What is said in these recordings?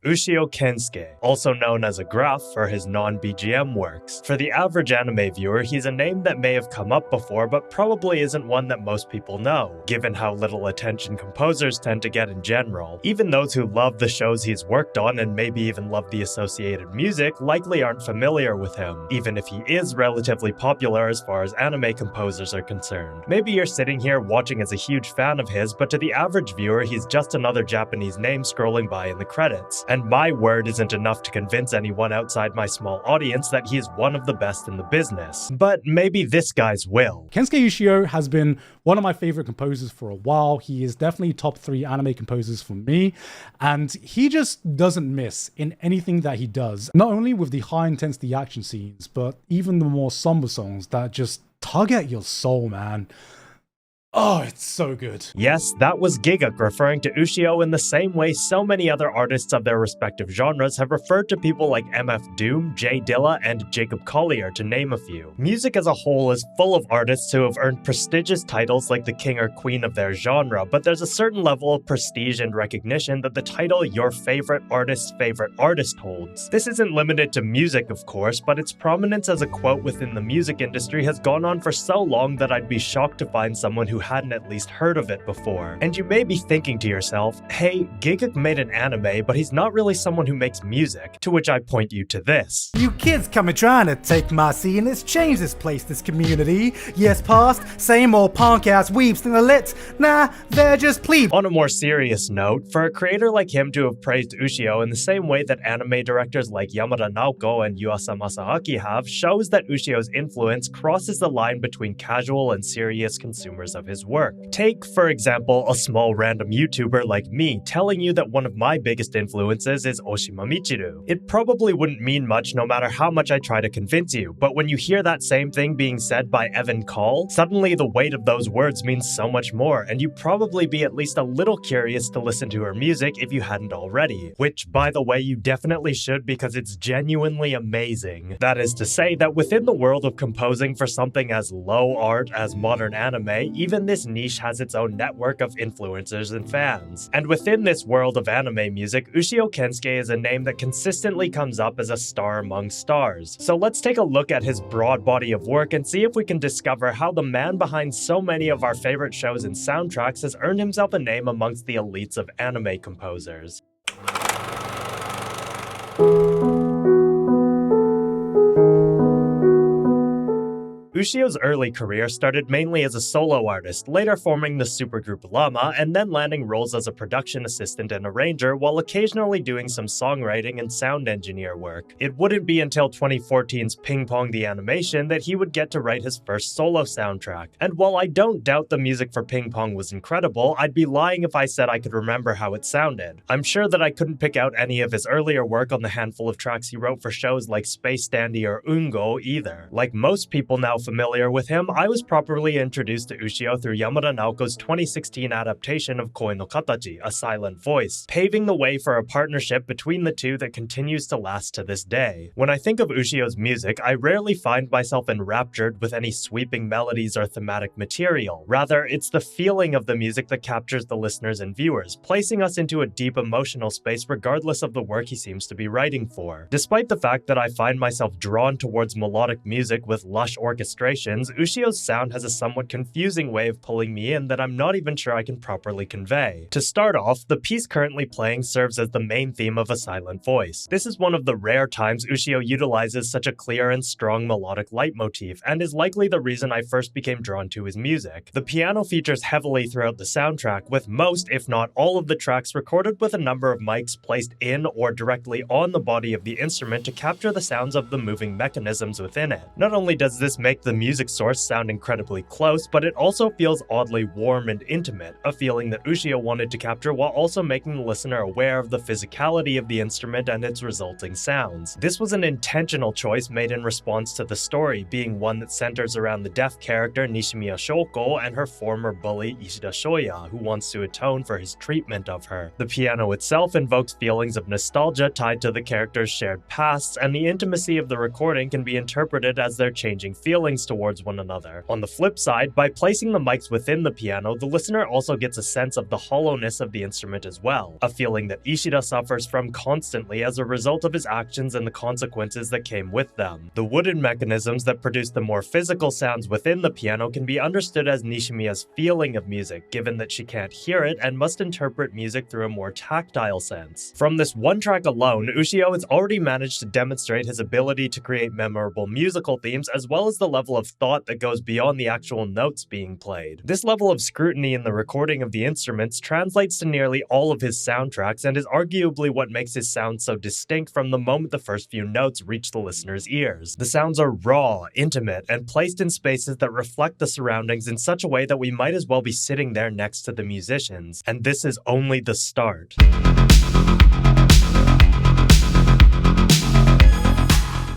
Ushio Kensuke, also known as a Graph for his non-BGM works. For the average anime viewer, he's a name that may have come up before, but probably isn't one that most people know, given how little attention composers tend to get in general. Even those who love the shows he's worked on and maybe even love the associated music likely aren't familiar with him, even if he is relatively popular as far as anime composers are concerned. Maybe you're sitting here watching as a huge fan of his, but to the average viewer, he's just another Japanese name scrolling by in the credits. And my word isn't enough to convince anyone outside my small audience that he is one of the best in the business. But maybe this guy's will. Kensuke Ushio has been one of my favorite composers for a while. He is definitely top 3 anime composers for me, and he just doesn't miss in anything that he does. Not only with the high intensity action scenes, but even the more somber songs that just tug at your soul, man. Oh, it's so good. Yes, that was Giguk referring to Ushio in the same way so many other artists of their respective genres have referred to people like MF Doom, Jay Dilla, and Jacob Collier, to name a few. Music as a whole is full of artists who have earned prestigious titles like the king or queen of their genre, but there's a certain level of prestige and recognition that the title your favorite artist holds. This isn't limited to music, of course, but its prominence as a quote within the music industry has gone on for so long that I'd be shocked to find someone who hadn't at least heard of it before. And you may be thinking to yourself, hey, Giguk made an anime, but he's not really someone who makes music, to which I point you to this. You kids coming trying to take my scene, let's change this place, this community. Yes, past, same old punk-ass weeps in the lit, nah, they're just plebes. On a more serious note, for a creator like him to have praised Ushio in the same way that anime directors like Yamada Naoko and Yuasa Masaaki have, shows that Ushio's influence crosses the line between casual and serious consumers of his work. Take, for example, a small random YouTuber like me telling you that one of my biggest influences is Oshima Michiru. It probably wouldn't mean much no matter how much I try to convince you, but when you hear that same thing being said by Evan Call, suddenly the weight of those words means so much more, and you'd probably be at least a little curious to listen to her music if you hadn't already. Which, by the way, you definitely should because it's genuinely amazing. That is to say that within the world of composing for something as low art as modern anime, even this niche has its own network of influencers and fans. And within this world of anime music, Ushio Kensuke is a name that consistently comes up as a star among stars. So let's take a look at his broad body of work and see if we can discover how the man behind so many of our favorite shows and soundtracks has earned himself a name amongst the elites of anime composers. Ushio's early career started mainly as a solo artist, later forming the supergroup Llama, and then landing roles as a production assistant and arranger while occasionally doing some songwriting and sound engineer work. It wouldn't be until 2014's Ping Pong the Animation that he would get to write his first solo soundtrack. And while I don't doubt the music for Ping Pong was incredible, I'd be lying if I said I could remember how it sounded. I'm sure that I couldn't pick out any of his earlier work on the handful of tracks he wrote for shows like Space Dandy or Undou either. Like most people now familiar with him, I was properly introduced to Ushio through Yamada Naoko's 2016 adaptation of Koi no Katachi, A Silent Voice, paving the way for a partnership between the two that continues to last to this day. When I think of Ushio's music, I rarely find myself enraptured with any sweeping melodies or thematic material. Rather, it's the feeling of the music that captures the listeners and viewers, placing us into a deep emotional space regardless of the work he seems to be writing for. Despite the fact that I find myself drawn towards melodic music with lush orchestrations, Ushio's sound has a somewhat confusing way of pulling me in that I'm not even sure I can properly convey. To start off, the piece currently playing serves as the main theme of A Silent Voice. This is one of the rare times Ushio utilizes such a clear and strong melodic leitmotif, and is likely the reason I first became drawn to his music. The piano features heavily throughout the soundtrack, with most, if not all of the tracks recorded with a number of mics placed in or directly on the body of the instrument to capture the sounds of the moving mechanisms within it. Not only does this make the music source sound incredibly close, but it also feels oddly warm and intimate, a feeling that Ushio wanted to capture while also making the listener aware of the physicality of the instrument and its resulting sounds. This was an intentional choice made in response to the story, being one that centers around the deaf character Nishimiya Shoko and her former bully Ishida Shoya, who wants to atone for his treatment of her. The piano itself invokes feelings of nostalgia tied to the character's shared pasts, and the intimacy of the recording can be interpreted as their changing feelings lines towards one another. On the flip side, by placing the mics within the piano, the listener also gets a sense of the hollowness of the instrument as well, a feeling that Ishida suffers from constantly as a result of his actions and the consequences that came with them. The wooden mechanisms that produce the more physical sounds within the piano can be understood as Nishimiya's feeling of music, given that she can't hear it and must interpret music through a more tactile sense. From this one track alone, Ushio has already managed to demonstrate his ability to create memorable musical themes as well as the level of thought that goes beyond the actual notes being played. This level of scrutiny in the recording of the instruments translates to nearly all of his soundtracks and is arguably what makes his sound so distinct from the moment the first few notes reach the listener's ears. The sounds are raw, intimate, and placed in spaces that reflect the surroundings in such a way that we might as well be sitting there next to the musicians. And this is only the start.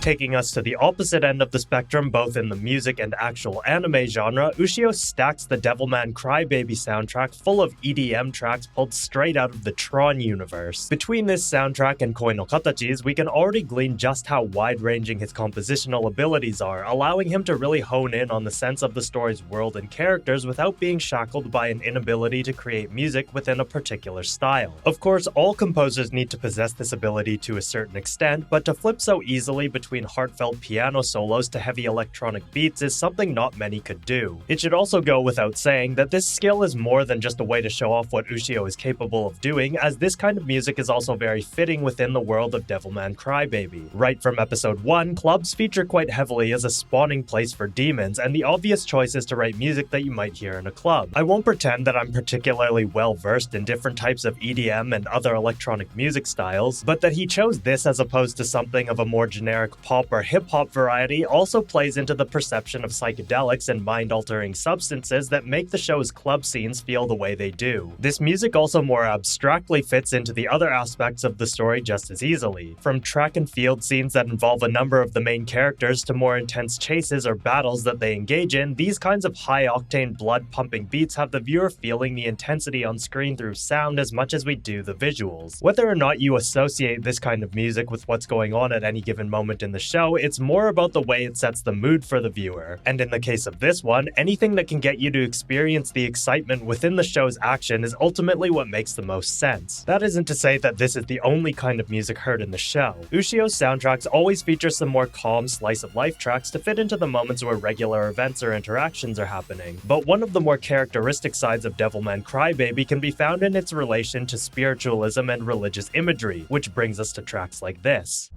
Taking us to the opposite end of the spectrum, both in the music and actual anime genre, Ushio stacks the Devilman Crybaby soundtrack full of EDM tracks pulled straight out of the Tron universe. Between this soundtrack and Koi no Katachis, we can already glean just how wide-ranging his compositional abilities are, allowing him to really hone in on the sense of the story's world and characters without being shackled by an inability to create music within a particular style. Of course, all composers need to possess this ability to a certain extent, but to flip so easily between heartfelt piano solos to heavy electronic beats is something not many could do. It should also go without saying that this skill is more than just a way to show off what Ushio is capable of doing, as this kind of music is also very fitting within the world of Devilman Crybaby. Right from episode 1, clubs feature quite heavily as a spawning place for demons, and the obvious choice is to write music that you might hear in a club. I won't pretend that I'm particularly well versed in different types of EDM and other electronic music styles, but that he chose this as opposed to something of a more generic pop or hip-hop variety also plays into the perception of psychedelics and mind-altering substances that make the show's club scenes feel the way they do. This music also more abstractly fits into the other aspects of the story just as easily. From track and field scenes that involve a number of the main characters to more intense chases or battles that they engage in, these kinds of high-octane blood-pumping beats have the viewer feeling the intensity on screen through sound as much as we do the visuals. Whether or not you associate this kind of music with what's going on at any given moment in the show, it's more about the way it sets the mood for the viewer. And in the case of this one, anything that can get you to experience the excitement within the show's action is ultimately what makes the most sense. That isn't to say that this is the only kind of music heard in the show. Ushio's soundtracks always feature some more calm slice-of-life tracks to fit into the moments where regular events or interactions are happening. But one of the more characteristic sides of Devilman Crybaby can be found in its relation to spiritualism and religious imagery, which brings us to tracks like this.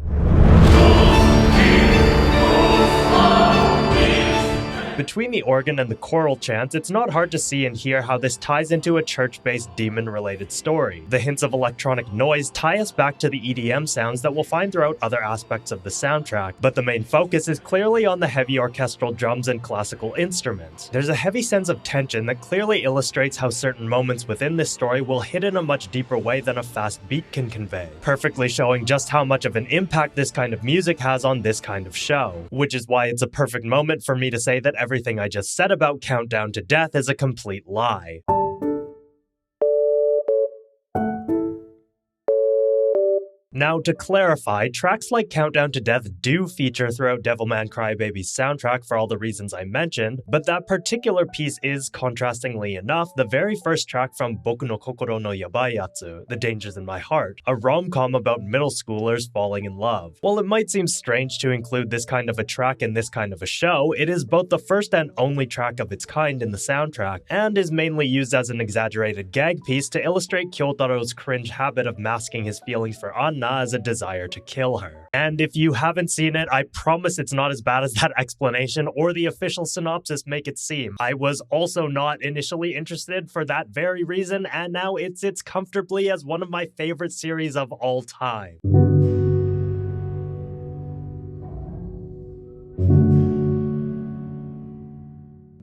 Between the organ and the choral chants, it's not hard to see and hear how this ties into a church-based demon-related story. The hints of electronic noise tie us back to the EDM sounds that we'll find throughout other aspects of the soundtrack, but the main focus is clearly on the heavy orchestral drums and classical instruments. There's a heavy sense of tension that clearly illustrates how certain moments within this story will hit in a much deeper way than a fast beat can convey, perfectly showing just how much of an impact this kind of music has on this kind of show. Which is why it's a perfect moment for me to say that everything I just said about Countdown to Death is a complete lie. Now, to clarify, tracks like Countdown to Death do feature throughout Devilman Crybaby's soundtrack for all the reasons I mentioned, but that particular piece is, contrastingly enough, the very first track from Boku no Kokoro no Yabai Yatsu, The Dangers in My Heart, a rom-com about middle schoolers falling in love. While it might seem strange to include this kind of a track in this kind of a show, it is both the first and only track of its kind in the soundtrack, and is mainly used as an exaggerated gag piece to illustrate Kyotaro's cringe habit of masking his feelings for Anna as a desire to kill her. And if you haven't seen it, I promise it's not as bad as that explanation or the official synopsis make it seem. I was also not initially interested for that very reason, and now it sits comfortably as one of my favorite series of all time.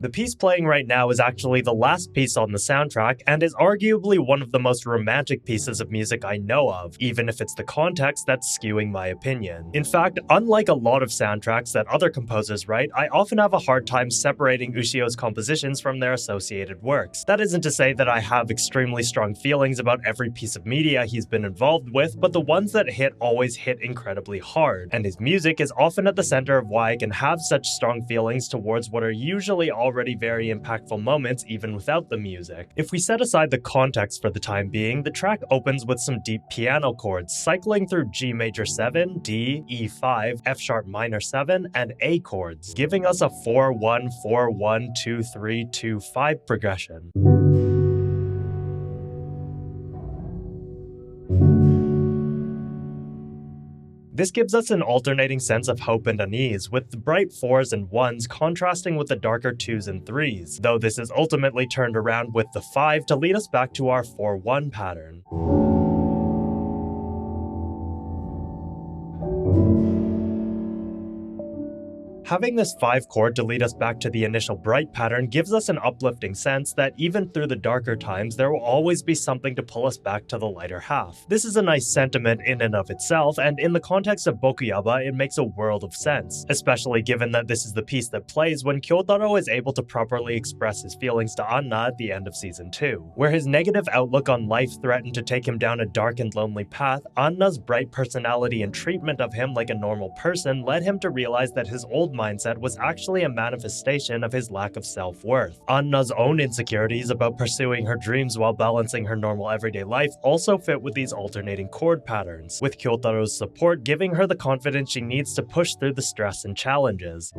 The piece playing right now is actually the last piece on the soundtrack and is arguably one of the most romantic pieces of music I know of, even if it's the context that's skewing my opinion. In fact, unlike a lot of soundtracks that other composers write, I often have a hard time separating Ushio's compositions from their associated works. That isn't to say that I have extremely strong feelings about every piece of media he's been involved with, but the ones that hit always hit incredibly hard, and his music is often at the center of why I can have such strong feelings towards what are usually already very impactful moments even without the music. If we set aside the context for the time being, the track opens with some deep piano chords, cycling through G major 7, D, E5, F sharp minor 7, and A chords, giving us a 4-1-4-1-2-3-2-5 progression. This gives us an alternating sense of hope and unease, with the bright 4s and 1s contrasting with the darker 2s and 3s, though this is ultimately turned around with the 5 to lead us back to our 4-1 pattern. Having this 5 chord to lead us back to the initial bright pattern gives us an uplifting sense that even through the darker times, there will always be something to pull us back to the lighter half. This is a nice sentiment in and of itself, and in the context of Boku Yabai, it makes a world of sense, especially given that this is the piece that plays when Kyotaro is able to properly express his feelings to Anna at the end of Season 2. Where his negative outlook on life threatened to take him down a dark and lonely path, Anna's bright personality and treatment of him like a normal person led him to realize that his old mindset was actually a manifestation of his lack of self-worth. Anna's own insecurities about pursuing her dreams while balancing her normal everyday life also fit with these alternating chord patterns, with Kyotaro's support giving her the confidence she needs to push through the stress and challenges.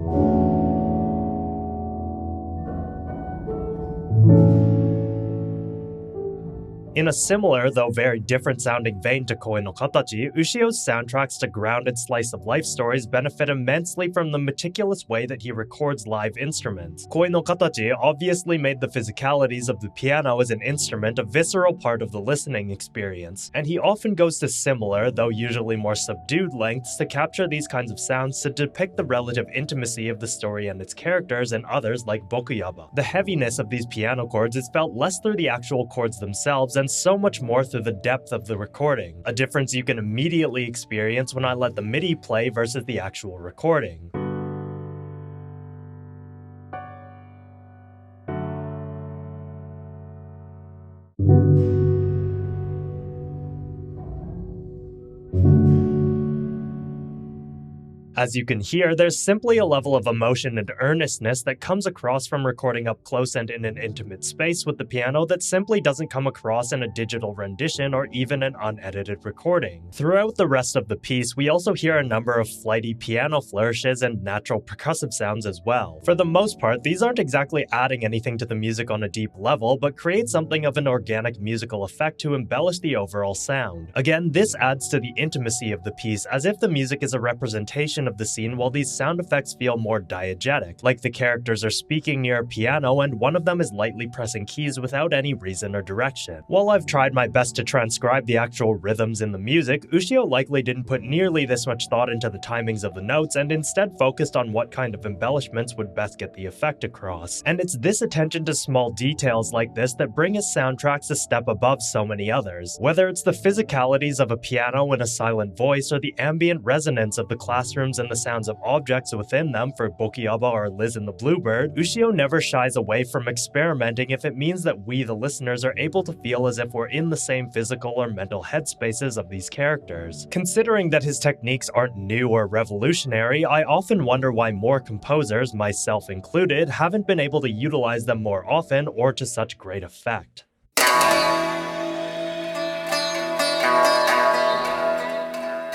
In a similar, though very different sounding vein to Koi no Katachi, Ushio's soundtracks to grounded slice-of-life stories benefit immensely from the meticulous way that he records live instruments. Koi no Katachi obviously made the physicalities of the piano as an instrument a visceral part of the listening experience, and he often goes to similar, though usually more subdued lengths to capture these kinds of sounds to depict the relative intimacy of the story and its characters in others like Boku Yaba. The heaviness of these piano chords is felt less through the actual chords themselves and so much more through the depth of the recording, a difference you can immediately experience when I let the MIDI play versus the actual recording. As you can hear, there's simply a level of emotion and earnestness that comes across from recording up close and in an intimate space with the piano that simply doesn't come across in a digital rendition or even an unedited recording. Throughout the rest of the piece, we also hear a number of flighty piano flourishes and natural percussive sounds as well. For the most part, these aren't exactly adding anything to the music on a deep level, but create something of an organic musical effect to embellish the overall sound. Again, this adds to the intimacy of the piece, as if the music is a representation of the scene, while these sound effects feel more diegetic, like the characters are speaking near a piano and one of them is lightly pressing keys without any reason or direction. While I've tried my best to transcribe the actual rhythms in the music, Ushio likely didn't put nearly this much thought into the timings of the notes and instead focused on what kind of embellishments would best get the effect across. And it's this attention to small details like this that bring his soundtracks a step above so many others. Whether it's the physicalities of a piano and a silent voice or the ambient resonance of the classrooms and the sounds of objects within them for Boku Yaba or Liz and the Bluebird, Ushio never shies away from experimenting if it means that we, the listeners, are able to feel as if we're in the same physical or mental headspaces of these characters. Considering that his techniques aren't new or revolutionary, I often wonder why more composers, myself included, haven't been able to utilize them more often or to such great effect.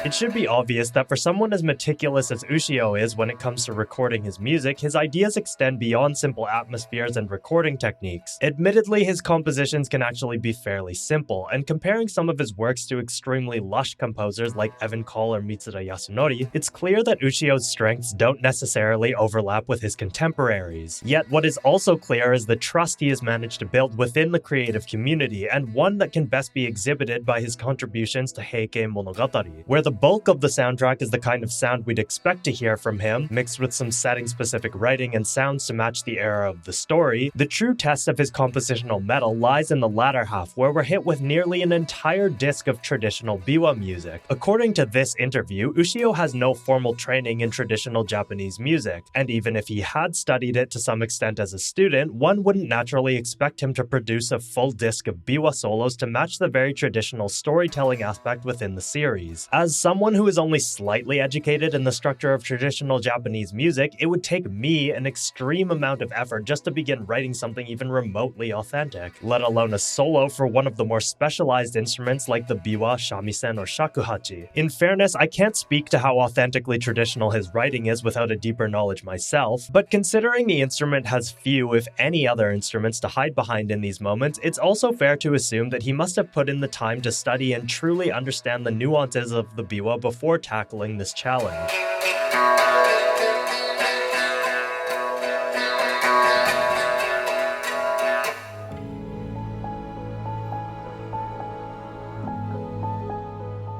It should be obvious that for someone as meticulous as Ushio is when it comes to recording his music, his ideas extend beyond simple atmospheres and recording techniques. Admittedly, his compositions can actually be fairly simple, and comparing some of his works to extremely lush composers like Evan Call or Mitsuda Yasunori, it's clear that Ushio's strengths don't necessarily overlap with his contemporaries. Yet what is also clear is the trust he has managed to build within the creative community, and one that can best be exhibited by his contributions to Heike Monogatari, where the the bulk of the soundtrack is the kind of sound we'd expect to hear from him, mixed with some setting-specific writing and sounds to match the era of the story, the true test of his compositional mettle lies in the latter half, where we're hit with nearly an entire disc of traditional biwa music. According to this interview, Ushio has no formal training in traditional Japanese music, and even if he had studied it to some extent as a student, one wouldn't naturally expect him to produce a full disc of biwa solos to match the very traditional storytelling aspect within the series. As someone who is only slightly educated in the structure of traditional Japanese music, it would take me an extreme amount of effort just to begin writing something even remotely authentic, let alone a solo for one of the more specialized instruments like the biwa, shamisen, or shakuhachi. In fairness, I can't speak to how authentically traditional his writing is without a deeper knowledge myself, but considering the instrument has few, if any, other instruments to hide behind in these moments, it's also fair to assume that he must have put in the time to study and truly understand the nuances of the biwa before tackling this challenge.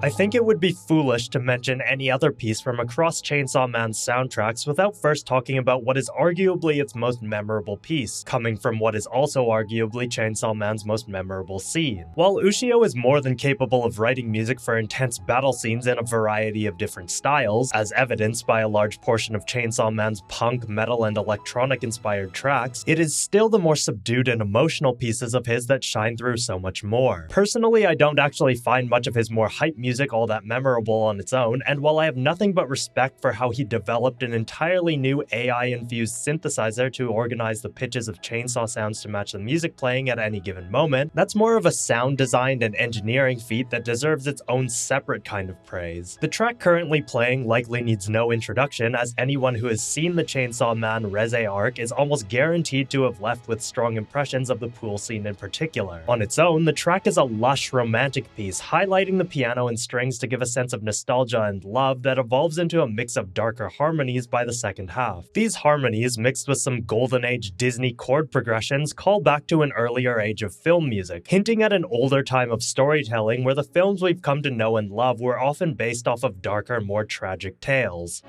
I think it would be foolish to mention any other piece from across Chainsaw Man's soundtracks without first talking about what is arguably its most memorable piece, coming from what is also arguably Chainsaw Man's most memorable scene. While Ushio is more than capable of writing music for intense battle scenes in a variety of different styles, as evidenced by a large portion of Chainsaw Man's punk, metal, and electronic-inspired tracks, it is still the more subdued and emotional pieces of his that shine through so much more. Personally, I don't actually find much of his more hype music all that memorable on its own, and while I have nothing but respect for how he developed an entirely new AI-infused synthesizer to organize the pitches of chainsaw sounds to match the music playing at any given moment, that's more of a sound design and engineering feat that deserves its own separate kind of praise. The track currently playing likely needs no introduction, as anyone who has seen the Chainsaw Man Reze arc is almost guaranteed to have left with strong impressions of the pool scene in particular. On its own, the track is a lush, romantic piece, highlighting the piano and strings to give a sense of nostalgia and love that evolves into a mix of darker harmonies by the second half. These harmonies, mixed with some golden age Disney chord progressions, call back to an earlier age of film music, hinting at an older time of storytelling where the films we've come to know and love were often based off of darker, more tragic tales.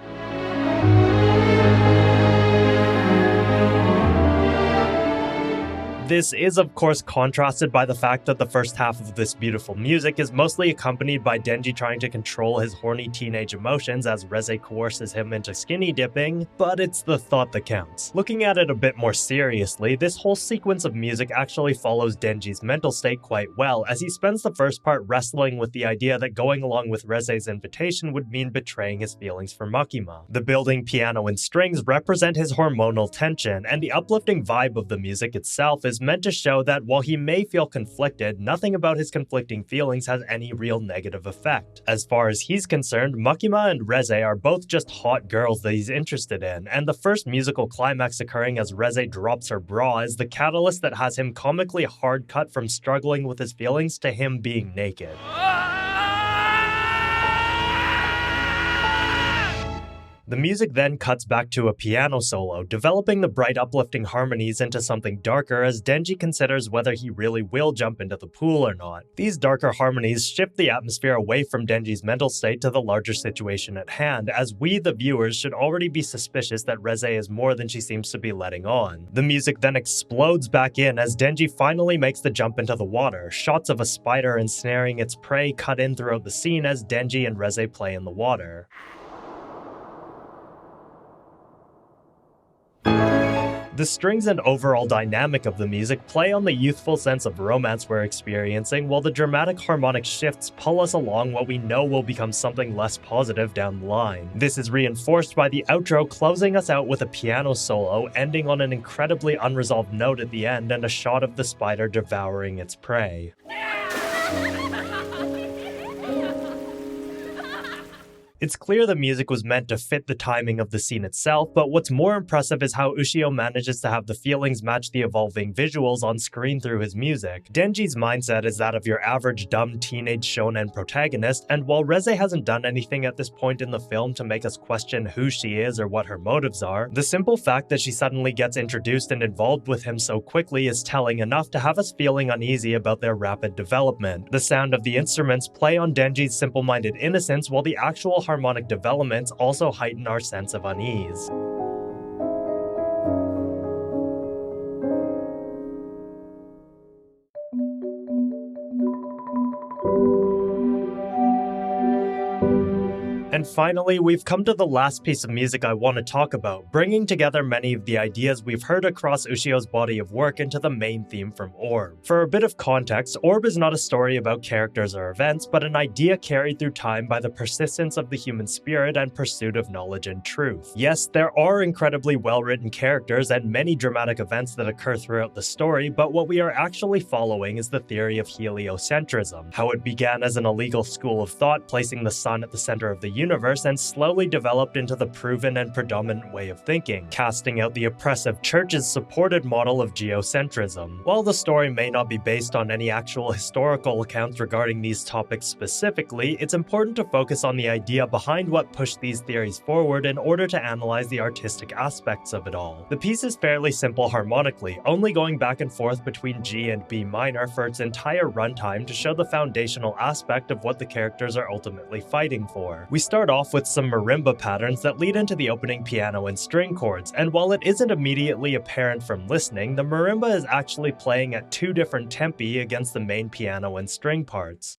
This is of course contrasted by the fact that the first half of this beautiful music is mostly accompanied by Denji trying to control his horny teenage emotions as Reze coerces him into skinny dipping, but it's the thought that counts. Looking at it a bit more seriously, this whole sequence of music actually follows Denji's mental state quite well, as he spends the first part wrestling with the idea that going along with Reze's invitation would mean betraying his feelings for Makima. The building piano and strings represent his hormonal tension, and the uplifting vibe of the music itself is meant to show that while he may feel conflicted, nothing about his conflicting feelings has any real negative effect. As far as he's concerned, Makima and Reze are both just hot girls that he's interested in, and the first musical climax occurring as Reze drops her bra is the catalyst that has him comically hard cut from struggling with his feelings to him being naked. The music then cuts back to a piano solo, developing the bright uplifting harmonies into something darker as Denji considers whether he really will jump into the pool or not. These darker harmonies shift the atmosphere away from Denji's mental state to the larger situation at hand, as we, the viewers, should already be suspicious that Reze is more than she seems to be letting on. The music then explodes back in as Denji finally makes the jump into the water, shots of a spider ensnaring its prey cut in throughout the scene as Denji and Reze play in the water. The strings and overall dynamic of the music play on the youthful sense of romance we're experiencing, while the dramatic harmonic shifts pull us along what we know will become something less positive down the line. This is reinforced by the outro closing us out with a piano solo, ending on an incredibly unresolved note at the end and a shot of the spider devouring its prey. It's clear the music was meant to fit the timing of the scene itself, but what's more impressive is how Ushio manages to have the feelings match the evolving visuals on screen through his music. Denji's mindset is that of your average dumb teenage shonen protagonist, and while Reze hasn't done anything at this point in the film to make us question who she is or what her motives are, the simple fact that she suddenly gets introduced and involved with him so quickly is telling enough to have us feeling uneasy about their rapid development. The sound of the instruments play on Denji's simple-minded innocence, while the actual harmonic developments also heighten our sense of unease. And finally, we've come to the last piece of music I want to talk about, bringing together many of the ideas we've heard across Ushio's body of work into the main theme from Orb. For a bit of context, Orb is not a story about characters or events, but an idea carried through time by the persistence of the human spirit and pursuit of knowledge and truth. Yes, there are incredibly well-written characters and many dramatic events that occur throughout the story, but what we are actually following is the theory of heliocentrism, how it began as an illegal school of thought placing the sun at the center of the universe and slowly developed into the proven and predominant way of thinking, casting out the oppressive church's supported model of geocentrism. While the story may not be based on any actual historical accounts regarding these topics specifically, it's important to focus on the idea behind what pushed these theories forward in order to analyze the artistic aspects of it all. The piece is fairly simple harmonically, only going back and forth between G and B minor for its entire runtime to show the foundational aspect of what the characters are ultimately fighting for. We start off with some marimba patterns that lead into the opening piano and string chords, and while it isn't immediately apparent from listening, the marimba is actually playing at two different tempi against the main piano and string parts.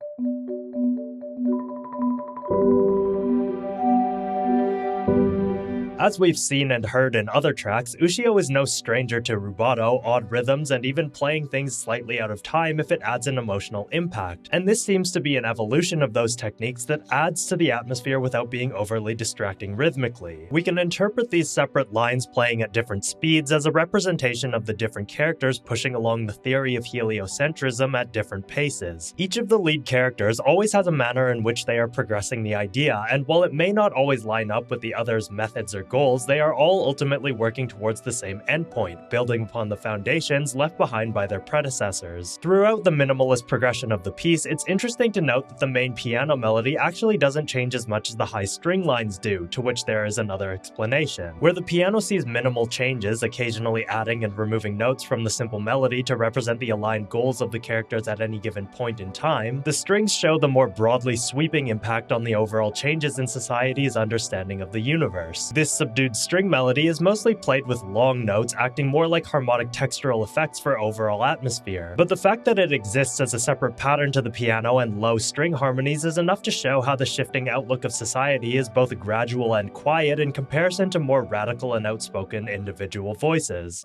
As we've seen and heard in other tracks, Ushio is no stranger to rubato, odd rhythms, and even playing things slightly out of time if it adds an emotional impact. And this seems to be an evolution of those techniques that adds to the atmosphere without being overly distracting rhythmically. We can interpret these separate lines playing at different speeds as a representation of the different characters pushing along the theory of heliocentrism at different paces. Each of the lead characters always has a manner in which they are progressing the idea, and while it may not always line up with the other's methods or goals, they are all ultimately working towards the same endpoint, building upon the foundations left behind by their predecessors. Throughout the minimalist progression of the piece, it's interesting to note that the main piano melody actually doesn't change as much as the high string lines do, to which there is another explanation. Where the piano sees minimal changes, occasionally adding and removing notes from the simple melody to represent the aligned goals of the characters at any given point in time, the strings show the more broadly sweeping impact on the overall changes in society's understanding of the universe. This subdued string melody is mostly played with long notes, acting more like harmonic textural effects for overall atmosphere. But the fact that it exists as a separate pattern to the piano and low string harmonies is enough to show how the shifting outlook of society is both gradual and quiet in comparison to more radical and outspoken individual voices.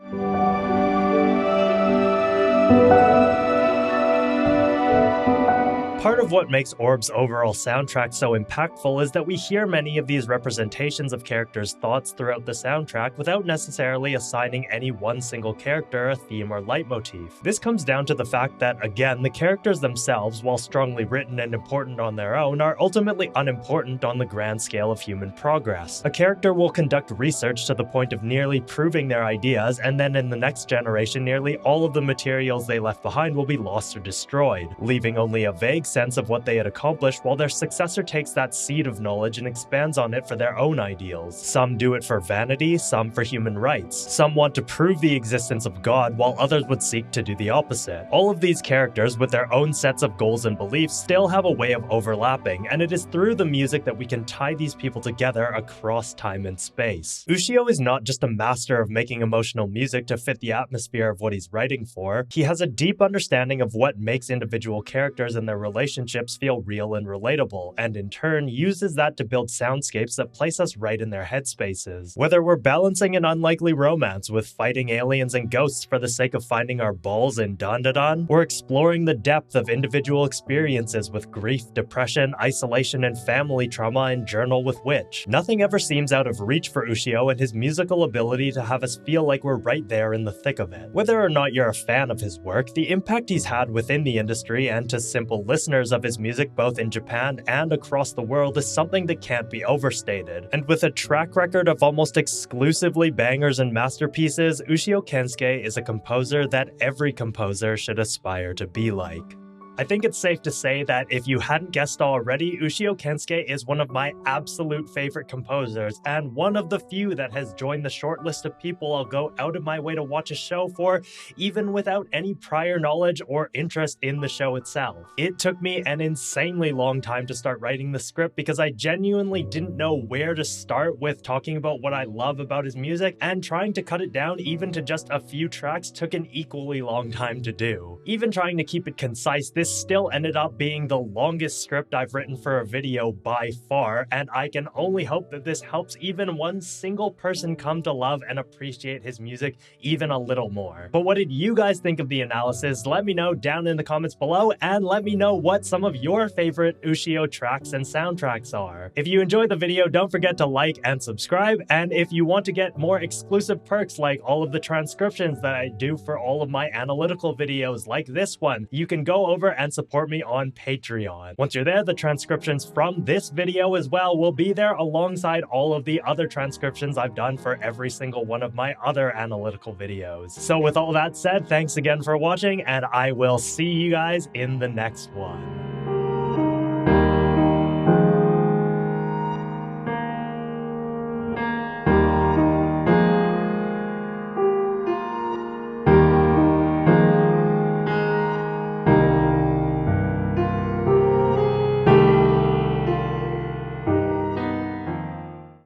Part of what makes Orb's overall soundtrack so impactful is that we hear many of these representations of characters' thoughts throughout the soundtrack without necessarily assigning any one single character a theme or leitmotif. This comes down to the fact that, again, the characters themselves, while strongly written and important on their own, are ultimately unimportant on the grand scale of human progress. A character will conduct research to the point of nearly proving their ideas, and then in the next generation, nearly all of the materials they left behind will be lost or destroyed, leaving only a vague sense of what they had accomplished, while their successor takes that seed of knowledge and expands on it for their own ideals. Some do it for vanity, some for human rights. Some want to prove the existence of God, while others would seek to do the opposite. All of these characters, with their own sets of goals and beliefs, still have a way of overlapping, and it is through the music that we can tie these people together across time and space. Ushio is not just a master of making emotional music to fit the atmosphere of what he's writing for. He has a deep understanding of what makes individual characters and their relationships feel real and relatable, and in turn uses that to build soundscapes that place us right in their headspaces. Whether we're balancing an unlikely romance with fighting aliens and ghosts for the sake of finding our balls in Dandadan, or exploring the depth of individual experiences with grief, depression, isolation, and family trauma in Journal with Witch, nothing ever seems out of reach for Ushio and his musical ability to have us feel like we're right there in the thick of it. Whether or not you're a fan of his work, the impact he's had within the industry and to simple listeners listeners of his music both in Japan and across the world is something that can't be overstated. And with a track record of almost exclusively bangers and masterpieces, Ushio Kensuke is a composer that every composer should aspire to be like. I think it's safe to say that if you hadn't guessed already, Ushio Kensuke is one of my absolute favorite composers, and one of the few that has joined the short list of people I'll go out of my way to watch a show for, even without any prior knowledge or interest in the show itself. It took me an insanely long time to start writing the script because I genuinely didn't know where to start with talking about what I love about his music, and trying to cut it down even to just a few tracks took an equally long time to do. Even trying to keep it concise, this still ended up being the longest script I've written for a video by far, and I can only hope that this helps even one single person come to love and appreciate his music even a little more. But what did you guys think of the analysis? Let me know down in the comments below, and let me know what some of your favorite Ushio tracks and soundtracks are. If you enjoyed the video, don't forget to like and subscribe, and if you want to get more exclusive perks like all of the transcriptions that I do for all of my analytical videos like this one, you can go over and support me on Patreon. Once you're there, the transcriptions from this video as well will be there alongside all of the other transcriptions I've done for every single one of my other analytical videos. So with all that said, thanks again for watching, and I will see you guys in the next one.